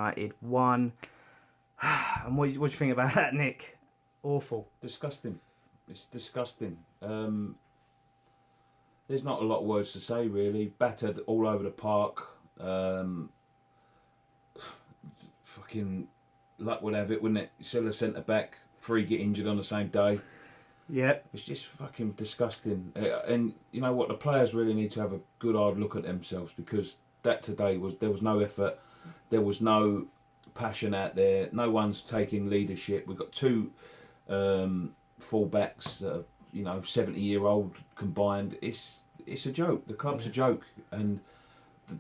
United 1. And what do you think about that, Nick? Awful. Disgusting. It's disgusting. There's not a lot of words to say, really. Battered all over the park. Fucking luck would have it, wouldn't it? You sell a centre back, 3 get injured on the same day. Yep. It's just fucking disgusting. And you know what? The players really need to have a good hard look at themselves, because that today there was no effort, there was no passion out there. No one's taking leadership. We've got 2 full-backs that are, 70-year-old combined. It's a joke. The club's a joke. And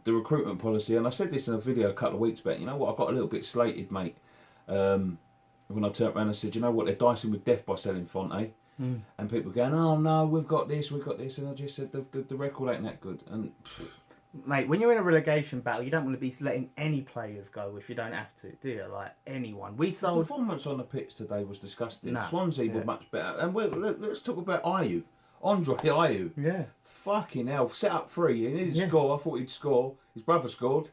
the recruitment policy, and I said this in a video a couple of weeks back, you know what, I got a little bit slated, mate, when I turned around and said, you know what, they're dicing with death by selling Fonte. And people going, oh no, we've got this, and I just said the record ain't that good. And mate, when you're in a relegation battle, you don't want to be letting any players go if you don't have to, do you? Like, anyone. We sold... The performance on the pitch today was disgusting. Nah, Swansea were much better. And let's talk about Ayew. Andre Ayew. Yeah. Fucking hell. Set up 3. He didn't score. I thought he'd score. His brother scored.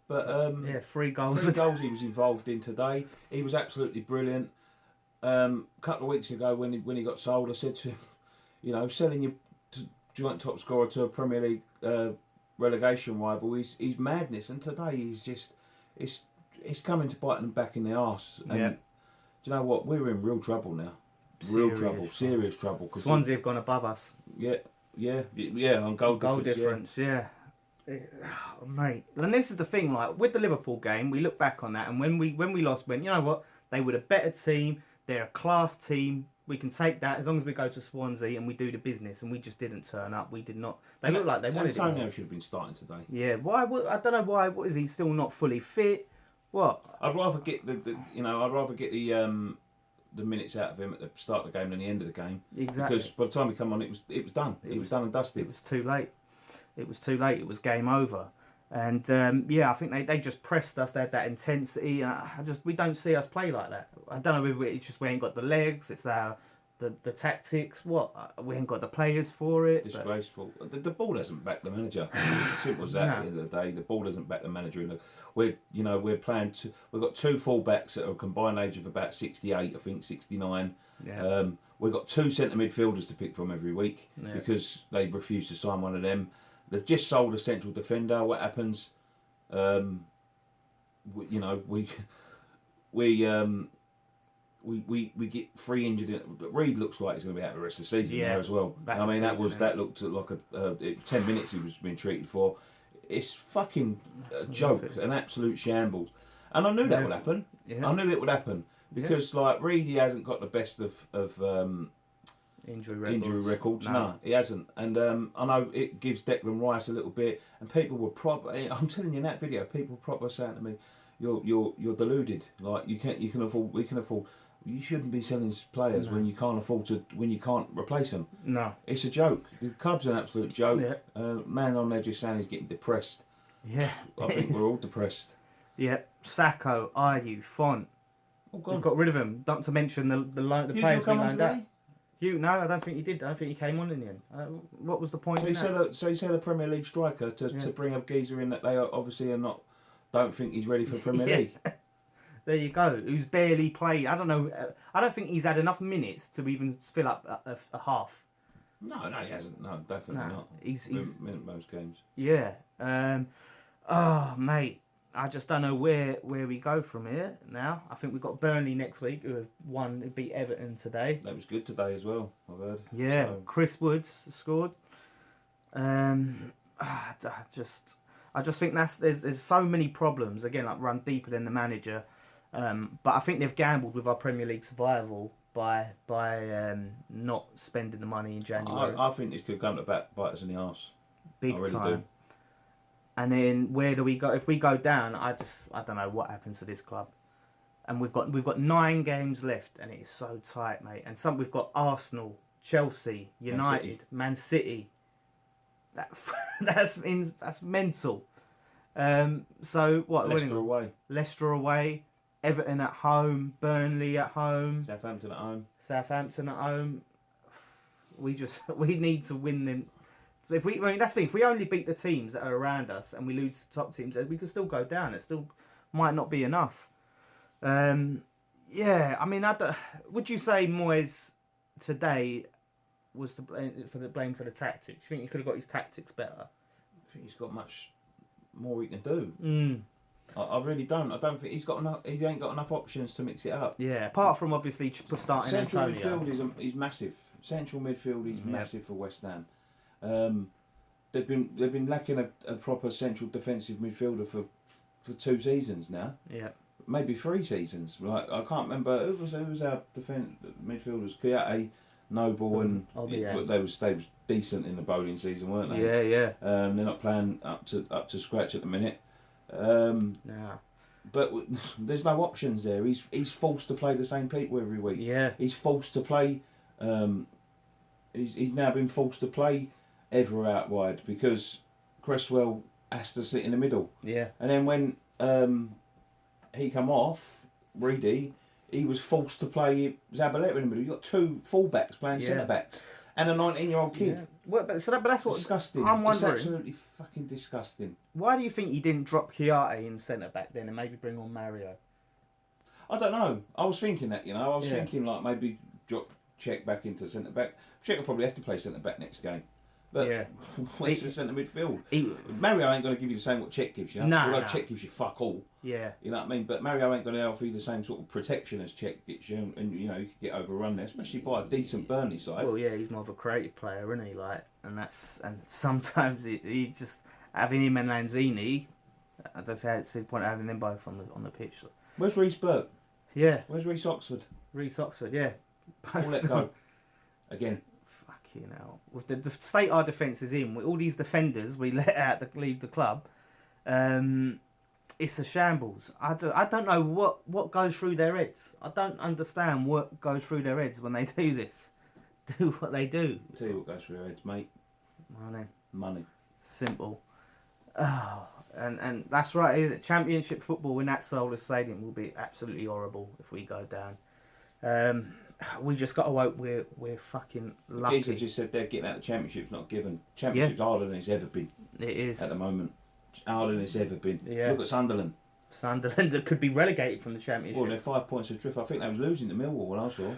But 3 goals. 3 goals he was involved in today. He was absolutely brilliant. A couple of weeks ago when he got sold, I said to him, selling your joint top scorer to a Premier League relegation rival is madness. And today he's just it's coming to bite them back in the arse. And do you know what? We're in real trouble now. Serious trouble. Swansea have gone above us. On goal difference. Yeah. Oh, mate. And this is the thing, like with the Liverpool game, we look back on that, and when we lost, went, you know what? They were a better team. They're a class team. We can take that as long as we go to Swansea and we do the business. And we just didn't turn up. We did not. They looked like they wanted. Antonio should have been starting today. Yeah. Why? I don't know why. What is he still not fully fit? What? I'd rather get the minutes out of him at the start of the game than the end of the game. Exactly. Because by the time he came on, it was done. It was done and dusted. It was too late. It was game over. And I think they just pressed us. They had that intensity. And we don't see us play like that. I don't know if it's just we ain't got the legs. It's the tactics. What, we ain't got the players for it. Disgraceful. The ball doesn't back the manager. Simple as that. No. At the end of the day, the ball doesn't back the manager. We're playing. We've got 2 full-backs that are a combined age of about 68, I think 69. Yeah. We've got 2 centre midfielders to pick from every week because they refuse to sign one of them. They've just sold a central defender. What happens? We get 3 injured. Reed looks like he's going to be out the rest of the season there as well. That looked like 10 minutes he was being treated for. It's fucking a joke, an absolute shambles. And I knew that would happen. Yeah. I knew it would happen because Reed, he hasn't got the best of injury records. No, he hasn't. And I know it gives Declan Rice a little bit. And people were I'm telling you in that video, people were proper saying to me, "You're deluded. Like we can afford. You shouldn't be selling players when you can't replace them. No, it's a joke. The club's an absolute joke. Yeah. Man on there just saying he's getting depressed. Yeah, I think we're all depressed. Yeah, Sacco, Ayew, Font. Oh, God. We've got rid of him. Not to mention the players we loaned out. No, I don't think he did. I don't think he came on in the end. What was the point? So you said a Premier League striker to bring a geezer in that they obviously are not. Don't think he's ready for Premier League. There you go. Who's barely played. I don't know. I don't think he's had enough minutes to even fill up a half. No, he hasn't. No, definitely not. He's most games. Yeah. Mate, I just don't know where we go from here now. I think we've got Burnley next week, who have won, beat Everton today. That was good today as well, I've heard. Yeah, so. Chris Woods scored. I just think there's so many problems. Again, run deeper than the manager. But I think they've gambled with our Premier League survival by not spending the money in January. I think this could come to bite us in the arse. Big time. Do. And then where do we go? If we go down, I don't know what happens to this club. And we've got 9 games left, and it is so tight, mate. And we've got Arsenal, Chelsea, United, Man City. That's mental. So what? Leicester away. Everton at home, Burnley at home, Southampton at home. We need to win them. So that's the thing. If we only beat the teams that are around us and we lose the top teams, we can still go down. It's still might not be enough. Yeah, I mean, would you say Moyes today was to blame for the tactics? You think he could have got his tactics better? I think he's got much more he can do. Mm. I really don't. I don't think he's got enough. He ain't got enough options to mix it up. Yeah, apart from obviously starting Central Antonio. midfield is massive. Central midfield is massive for West Ham. They've been lacking a proper central defensive midfielder for 2 seasons now. Yeah. Maybe 3 seasons. Like I can't remember who was our midfielders. Kouyaté, Noble, and they was decent in the bowling season, weren't they? Yeah, yeah. They're not playing up to scratch at the minute. But there's no options there. He's forced to play the same people every week. Yeah. He's forced to play. He's now been forced to play Evra out wide because Cresswell has to sit in the middle. Yeah. And then when he come off, Reedy, he was forced to play Zabaleta in the middle. You got 2 fullbacks playing centre backs and a 19-year-old kid. Yeah. Well, but that's what disgusting. I'm wondering. It's absolutely fucking disgusting. Why do you think he didn't drop Kouyaté in centre back then and maybe bring on Mario? I don't know. I was thinking that, I was thinking like maybe drop Czech back into centre back. Czech will probably have to play centre back next game. But where's the centre midfield? Mario ain't going to give you the same what Czech gives you. Although Czech gives you fuck all. Yeah. You know what I mean? But Mario ain't going to offer you the same sort of protection as Czech gets you, and you could get overrun there, especially by a decent Burnley side. Well, yeah, he's more of a creative player, isn't he? And sometimes he just having him and Lanzini. I don't say it's the point of having them both on the pitch. Where's Reece Burke? Yeah. Where's Reece Oxford? Reece Oxford, yeah. All let go. Again. Fucking hell. With the state our defence is in, with all these defenders we let out to leave the club, it's a shambles. I don't know what goes through their heads. I don't understand what goes through their heads when they do this. Do what they do. I'll tell you what goes through their heads, mate. Money. Simple. Oh, and that's right, isn't it? Championship football in that soulless stadium will be absolutely horrible if we go down. We just got to hope we're fucking lucky. Geezer just said they're getting out the championship's not given. Championship's harder than it's ever been. It is. At the moment. Harder than it's ever been. Yeah. Look at Sunderland. Sunderland that could be relegated from the championship. Well, they're 5 points adrift. I think they was losing to Millwall when I saw. Do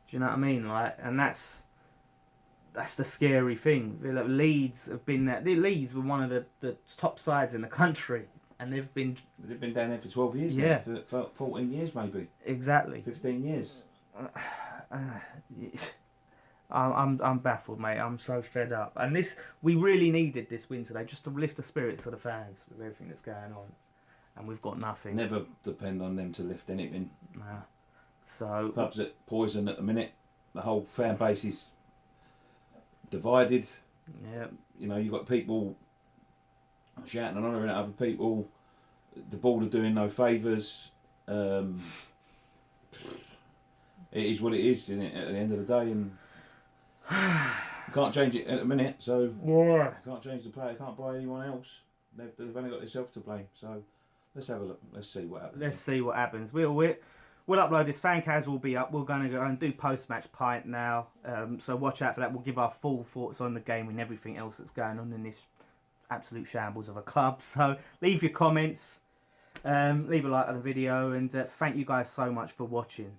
you know what I mean? And that's the scary thing. Leeds have been there. Leeds were one of the top sides in the country. And they've been down there for 12 years now, for 14 years maybe. Exactly. 15 years. I'm baffled, mate. I'm so fed up. And we really needed this win today just to lift the spirits of the fans with everything that's going on. And we've got nothing. Never depend on them to lift anything. Nah. So clubs at poison at the minute. The whole fan base is divided. Yeah. You've got people shouting and honouring at other people. The board are doing no favours. It is what it is, isn't it, at the end of the day, and you can't change it at the minute, so you can't change the player, can't buy anyone else. They've only got themselves to blame, so let's have a look. Let's see what happens. We'll upload this. Fancast will be up. We're going to go and do post-match pint now, so watch out for that. We'll give our full thoughts on the game and everything else that's going on in this absolute shambles of a club. So leave your comments, leave a like on the video, and thank you guys so much for watching.